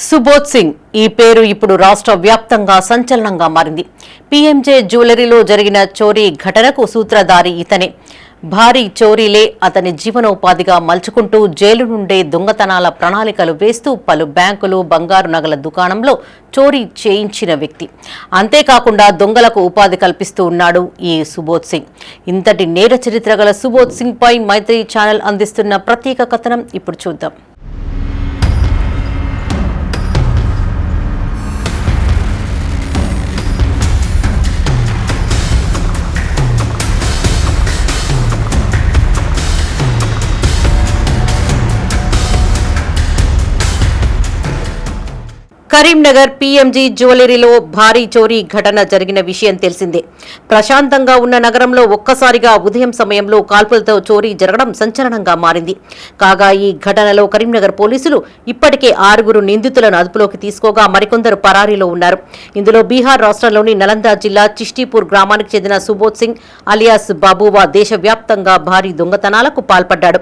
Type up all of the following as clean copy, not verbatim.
సుబోధ్ సింగ్ ఈ పేరు ఇప్పుడు రాష్ట్ర వ్యాప్తంగా సంచలనంగా మారింది. పీఎంజే జ్యువెలరీలో జరిగిన చోరీ ఘటనకు సూత్రధారి ఇతనే. భారీ చోరీలే అతని జీవనోపాధిగా మలుచుకుంటూ జైలు నుండే దొంగతనాల ప్రణాళికలు వేస్తూ పలు బ్యాంకులు, బంగారు నగల దుకాణంలో చోరీ చేయించిన వ్యక్తి. అంతేకాకుండా దొంగలకు ఉపాధి కల్పిస్తూ ఉన్నాడు ఈ సుబోధ్ సింగ్. ఇంతటి నేర చరిత్ర గల సుబోధ్ సింగ్ పై మైత్రి ఛానల్ అందిస్తున్న ప్రత్యేక కథనం ఇప్పుడు చూద్దాం. కరీంనగర్ పీఎంజీ జ్యువెలరీలో భారీ చోరీ ఘటన జరిగిన విషయం తెలిసిందే. ప్రశాంతంగా ఉన్న నగరంలో ఒక్కసారిగా ఉదయం సమయంలో కాల్పులతో చోరీ జరగడం సంచలనంగా మారింది. కాగా ఈ ఘటనలో కరీంనగర్ పోలీసులు ఇప్పటికే 6 నిందితులను అదుపులోకి తీసుకోగా మరికొందరు పరారీలో ఉన్నారు. ఇందులో బీహార్ రాష్ట్రంలోని నలంద జిల్లా చిష్టిపూర్ గ్రామానికి చెందిన సుబోధ్ సింగ్ అలియాస్ బాబువా దేశవ్యాప్తంగా భారీ దొంగతనాలకు పాల్పడ్డాడు.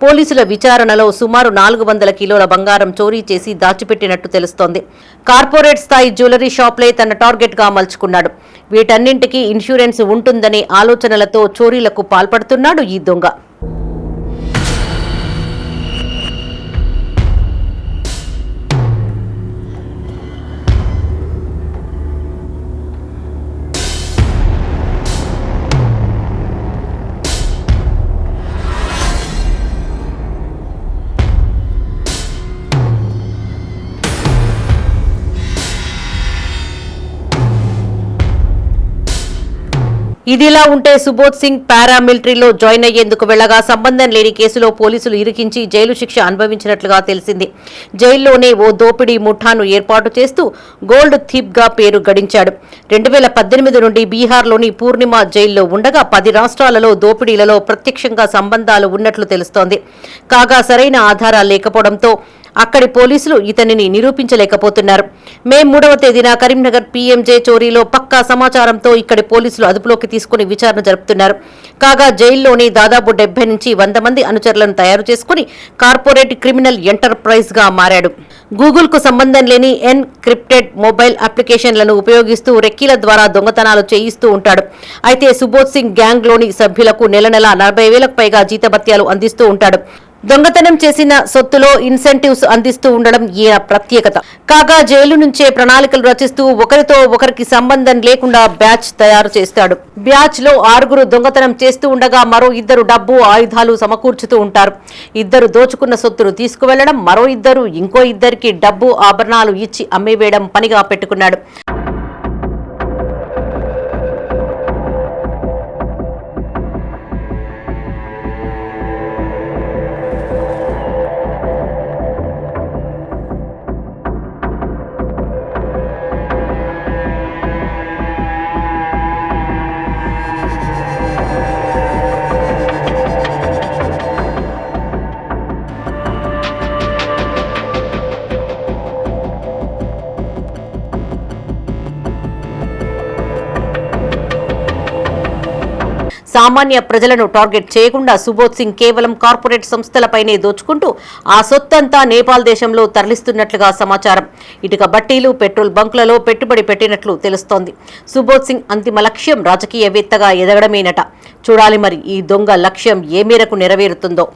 పోలీసుల విచారణలో సుమారు 400 కిలోల బంగారం చోరీ చేసి దాచిపెట్టినట్టు తెలుస్తోంది. కార్పొరేట్ స్థాయి జ్యువెలరీ షాప్లే తన టార్గెట్ గా మలుచుకున్నాడు. వీటన్నింటికీ ఇన్సూరెన్స్ ఉంటుందనే ఆలోచనలతో చోరీలకు పాల్పడుతున్నాడు ఈ దొంగ. ఇదిలా ఉంటే సుబోధ్ సింగ్ పారామిలిటరీలో జాయిన్ అయ్యేందుకు వెళ్లగా సంబంధం లేని కేసులో పోలీసులు ఇరికించి జైలు శిక్ష అనుభవించినట్లుగా తెలిసింది. జైల్లోనే ఓ దోపిడీ ముఠాను ఏర్పాటు చేస్తూ గోల్డ్ థీప్ గా పేరు గడించాడు. 2018 నుండి బీహార్లోని పూర్ణిమ జైల్లో ఉండగా 10 రాష్ట్రాలలో దోపిడీలలో ప్రత్యక్షంగా సంబంధాలు ఉన్నట్లు తెలుస్తోంది. కాగా సరైన ఆధారాలు లేకపోవడంతో అక్కడి పోలీసులు ఇతనిని నిరూపించలేకపోతున్నారు. మే 3వ తేదీన కరీంనగర్ పీఎంజే చోరీలో పక్కా సమాచారంతో ఇక్కడి పోలీసులు అదుపులోకి తీసుకుని విచారణ జరుపుతున్నారు. కాగా జైల్లోనే దాదాపు 70 నుంచి 100 మంది అనుచరులను తయారు చేసుకుని కార్పొరేట్ క్రిమినల్ ఎంటర్ప్రైజ్ గా మారాడు. గూగుల్ కు సంబంధం లేని ఎన్క్రిప్టెడ్ మొబైల్ అప్లికేషన్లను ఉపయోగిస్తూ రెక్కీల ద్వారా దొంగతనాలు చేయిస్తూ ఉంటాడు. అయితే సుబోధ్ సింగ్ గ్యాంగ్ లోని సభ్యులకు నెల 40,000కు పైగా జీతభత్యాలు అందిస్తూ ఉంటాడు. దొంగతనం చేసిన సొత్తులో ఇన్సెంటివ్స్ అందిస్తూ ఉండడం ఈయన ప్రత్యేకత. కాగా జైలు నుంచే ప్రణాళికలు రచిస్తూ ఒకరితో ఒకరికి సంబంధం లేకుండా బ్యాచ్ తయారు చేస్తాడు. బ్యాచ్ లో 6 దొంగతనం చేస్తూ ఉండగా మరో 2 డబ్బు, ఆయుధాలు సమకూర్చుతూ ఉంటారు. 2 దోచుకున్న సొత్తును తీసుకువెళ్లడం, మరో 2 ఇంకో 2కి డబ్బు, ఆభరణాలు ఇచ్చి అమ్మివేయడం పనిగా పెట్టుకున్నాడు. సామాన్య ప్రజలను టార్గెట్ చేయకుండా సుబోధ్ సింగ్ కేవలం కార్పొరేట్ సంస్థలపైనే దోచుకుంటూ ఆ సొత్తంతా నేపాల్ దేశంలో తరలిస్తున్నట్లుగా సమాచారం. ఇటుక బట్టీలు, పెట్రోల్ బంకులలో పెట్టుబడి పెట్టినట్లు తెలుస్తోంది. సుబోధ్ సింగ్ అంతిమ లక్ష్యం రాజకీయవేత్తగా ఎదగడమేనట. చూడాలి మరి ఈ దొంగ లక్ష్యం ఏ మేరకు నెరవేరుతుందో.